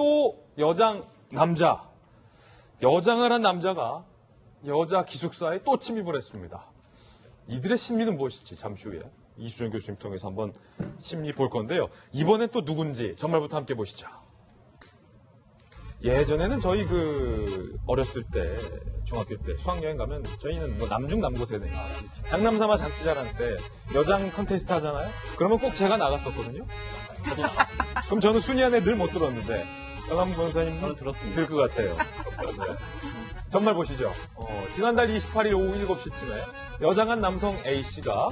또 여장 남자, 여장을 한 남자가 여자 기숙사에 또 침입을 했습니다. 이들의 심리는 무엇일지 잠시 후에 이수정 교수님 통해서 한번 심리 볼 건데요. 이번엔 또 누군지 전말부터 함께 보시죠. 예전에는 저희 어렸을 때, 중학교 때 수학여행 가면 저희는 뭐 남중남고 세대니까 장남삼아 장기자랑 때 여장 컨테스트 하잖아요. 그러면 꼭 제가 나갔었거든요. 저도 나갔어요. 그럼 저는 순위 안에 늘 못 들었는데 영암 권사님 저는 들었습니다. 들 것 같아요. 네. 전말 보시죠. 지난달 28일 오후 7시쯤에 여장한 남성 A씨가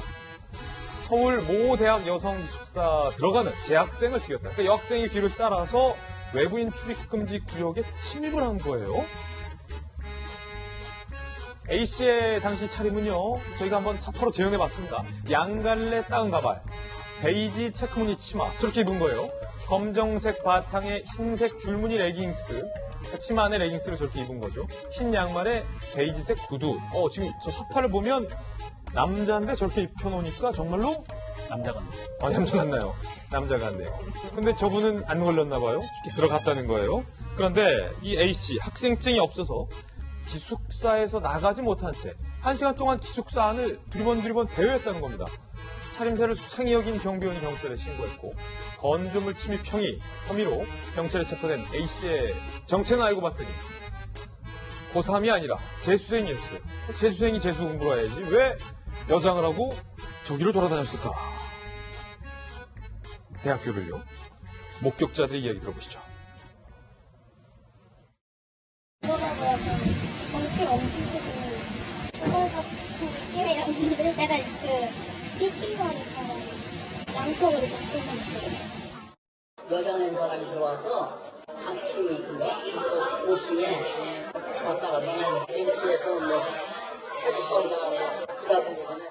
서울 모 대학 여성 기숙사 들어가는 재학생을 뒤였다. 그러니까 여학생의 뒤를 따라서 외부인 출입금지 구역에 침입을 한 거예요. A씨의 당시 차림은요, 저희가 한번 사파로 재현해봤습니다. 양갈래 따은 가발, 베이지 체크무늬 치마, 저렇게 입은 거예요. 검정색 바탕에 흰색 줄무늬 레깅스, 치마 안에 레깅스를 저렇게 입은 거죠. 흰 양말에 베이지색 구두. 지금 저 사파를 보면 남자인데 저렇게 입혀놓으니까 정말로 남자 같네요. 남자 같나요? 남자 같네요. 근데 저분은 안 걸렸나 봐요. 이렇게 들어갔다는 거예요. 그런데 이 A씨 학생증이 없어서 기숙사에서 나가지 못한 채 1시간 동안 기숙사 안을 두리번 배회했다는 겁니다. 차림새를 수상히 여긴 경비원이 경찰에 신고했고 건조물 침입 혐의로 경찰에 체포된 A씨의 정체는 알고 봤더니 고3이 아니라 재수생이었어요. 재수생이 재수 공부를 해야지 왜 여장을 하고 저기를 돌아다녔을까? 대학교를요. 목격자들의 이야기 들어보시죠. 엄청 크고 그걸 갖고 느낌이었는데 내가 삐삐머리처럼 양쪽으로 바꾸면 여장한 사람이 들어와서 상치고 있고 5층에 왔다 가서는 벤치에서 뭐 패드볼과 치다보고서는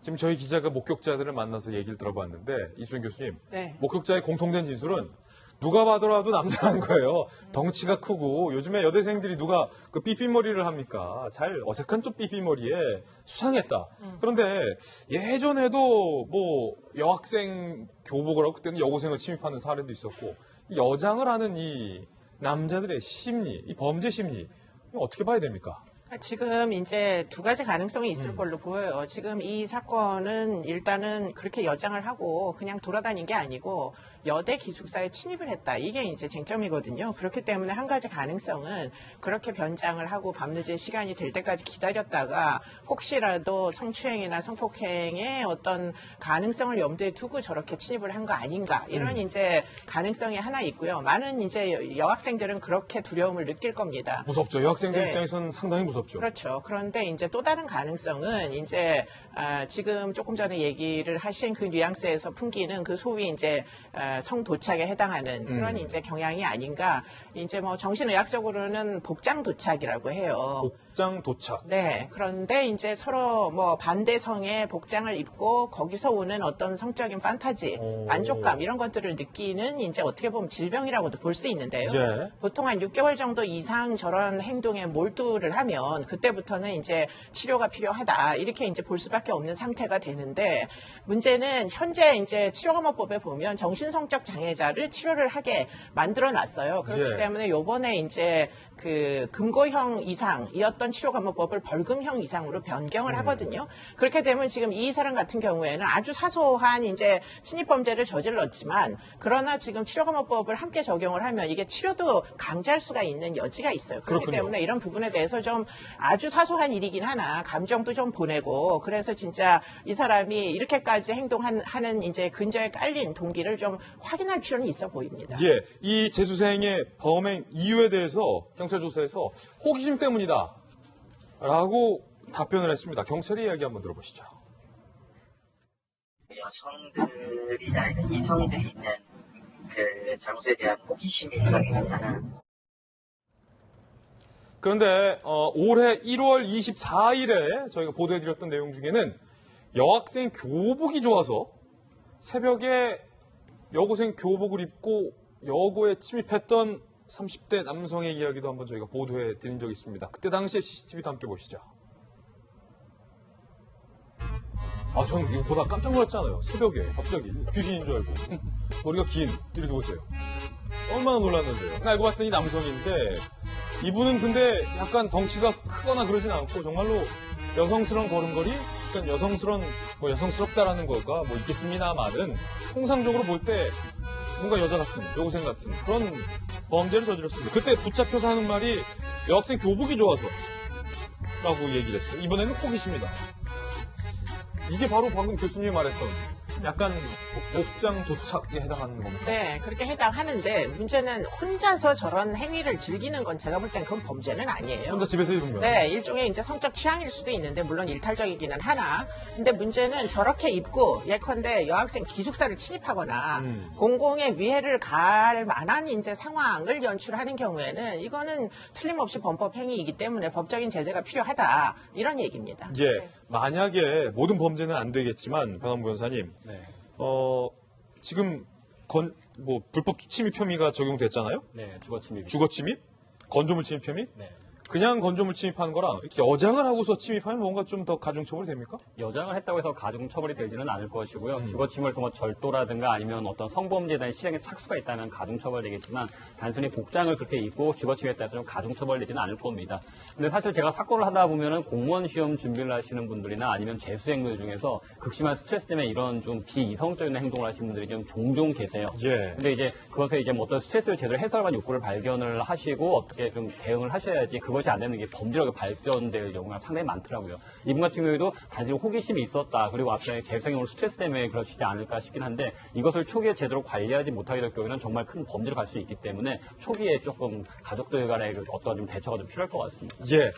지금 저희 기자가 목격자들을 만나서 얘기를 들어봤는데 이수정 교수님, 네. 목격자의 공통된 진술은 누가 봐더라도 남자란 거예요. 덩치가 크고 요즘에 여대생들이 누가 그 삐삐머리를 합니까? 잘 어색한 또 삐삐머리에 수상했다. 그런데 예전에도 뭐 여학생 교복을 하고 그때는 여고생을 침입하는 사례도 있었고 여장을 하는 이 남자들의 심리, 이 범죄 심리 어떻게 봐야 됩니까? 지금 이제 두 가지 가능성이 있을 걸로 보여요. 지금 이 사건은 일단은 그렇게 여장을 하고 그냥 돌아다닌 게 아니고 여대 기숙사에 침입을 했다. 이게 이제 쟁점이거든요. 그렇기 때문에 한 가지 가능성은 그렇게 변장을 하고 밤늦은 시간이 될 때까지 기다렸다가 혹시라도 성추행이나 성폭행의 어떤 가능성을 염두에 두고 저렇게 침입을 한 거 아닌가. 이런 이제 가능성이 하나 있고요. 많은 이제 여학생들은 그렇게 두려움을 느낄 겁니다. 무섭죠. 여학생들 네. 입장에서는 상당히 무섭죠. 그렇죠. 그런데 이제 또 다른 가능성은 이제 지금 조금 전에 얘기를 하신 그 뉘앙스에서 풍기는 그 소위 이제 성도착에 해당하는 그런 이제 경향이 아닌가. 이제 뭐 정신의학적으로는 복장 도착이라고 해요. 복장 도착. 네. 그런데 이제 서로 뭐 반대성의 복장을 입고 거기서 오는 어떤 성적인 판타지, 만족감 이런 것들을 느끼는 이제 어떻게 보면 질병이라고도 볼 수 있는데요. 예. 보통 한 6개월 정도 이상 저런 행동에 몰두를 하면 그때부터는 이제 치료가 필요하다. 이렇게 이제 볼 수밖에 없는 상태가 되는데 문제는 현재 이제 치료감호법에 보면 정신성적 장애자를 치료를 하게 만들어 놨어요. 그렇기 예. 때문에 요번에 이제 그 금고형 이상이었던 치료감호법을 벌금형 이상으로 변경을 하거든요. 그렇게 되면 지금 이 사람 같은 경우에는 아주 사소한 이제 침입범죄를 저질렀지만 그러나 지금 치료감호법을 함께 적용을 하면 이게 치료도 강제할 수가 있는 여지가 있어요. 그렇기 그렇군요. 때문에 이런 부분에 대해서 좀 아주 사소한 일이긴 하나 감정도 좀 보내고 그래서 진짜 이 사람이 이렇게까지 행동하는 이제 근저에 깔린 동기를 좀 확인할 필요는 있어 보입니다. 예, 이 재수생의 범행 이유에 대해서 경찰 조사에서 호기심 때문이다 라고 답변을 했습니다. 경찰의 이야기 한번 들어보시죠. 여성들이 아니라 이성들이 있는 그 장소에 대한 호기심이 있었다는. 그런데 올해 1월 24일에 저희가 보도해드렸던 내용 중에는 여학생 교복이 좋아서 새벽에 여고생 교복을 입고 여고에 침입했던 30대 남성의 이야기도 한번 저희가 보도해드린 적이 있습니다. 그때 당시의 CCTV도 함께 보시죠. 아, 저는 이거 보다 깜짝 놀랐잖아요. 새벽에 갑자기 귀신인 줄 알고. 머리가 긴 이렇게 보세요. 얼마나 놀랐는데요. 알고 봤더니 남성인데 이분은 근데 약간 덩치가 크거나 그러진 않고 정말로 여성스러운 걸음걸이, 약간 여성스럽다라는 거가 뭐 있겠습니다만은 통상적으로 볼 때 뭔가 여자 같은, 여고생 같은 그런 범죄를 저질렀습니다. 그때 붙잡혀서 하는 말이 여학생 교복이 좋아서 라고 얘기를 했어요. 이번에는 호기심이다. 이게 바로 방금 교수님이 말했던 약간 복장 도착에 해당하는 겁니다. 네, 그렇게 해당하는데 문제는 혼자서 저런 행위를 즐기는 건 제가 볼 땐 그건 범죄는 아니에요. 혼자 집에서 입은 거예요. 네, 일종의 이제 성적 취향일 수도 있는데 물론 일탈적이기는 하나. 근데 문제는 저렇게 입고 예컨대 여학생 기숙사를 침입하거나 공공의 위해를 가할 만한 이제 상황을 연출하는 경우에는 이거는 틀림없이 범법 행위이기 때문에 법적인 제재가 필요하다. 이런 얘기입니다. 예, 만약에 모든 범죄는 안 되겠지만 변환부 변호사님, 네. 지금 불법 침입 혐의가 적용됐잖아요. 네, 주거 침입. 주거 침입, 건조물 침입 혐의. 네. 그냥 건조물 침입하는 거랑 이렇게 여장을 하고서 침입하면 뭔가 좀 더 가중처벌이 됩니까? 여장을 했다고 해서 가중처벌이 되지는 않을 것이고요. 주거침입에서 뭐 절도라든가 아니면 어떤 성범죄에 대한 실행에 착수가 있다면 가중처벌 되겠지만 단순히 복장을 그렇게 입고 주거침입에 따라서 좀 가중처벌 되지는 않을 겁니다. 근데 사실 제가 사건을 하다 보면은 공무원 시험 준비를 하시는 분들이나 아니면 재수생들 중에서 극심한 스트레스 때문에 이런 좀 비이성적인 행동을 하시는 분들이 좀 종종 계세요. 예. 근데 이제 그것에 이제 뭐 어떤 스트레스를 제대로 해소할 욕구를 발견을 하시고 어떻게 좀 대응을 하셔야지 그것이 안 되는 게 범죄로 발전될 경우가 상당히 많더라고요. 이분 같은 경우에도 단지 호기심이 있었다. 그리고 앞에 재수생으로 스트레스 때문에 그러시지 않을까 싶긴 한데 이것을 초기에 제대로 관리하지 못하게 될 경우에는 정말 큰 범죄로 갈 수 있기 때문에 초기에 조금 가족들 간의 어떤 좀 대처가 좀 필요할 것 같습니다. 예.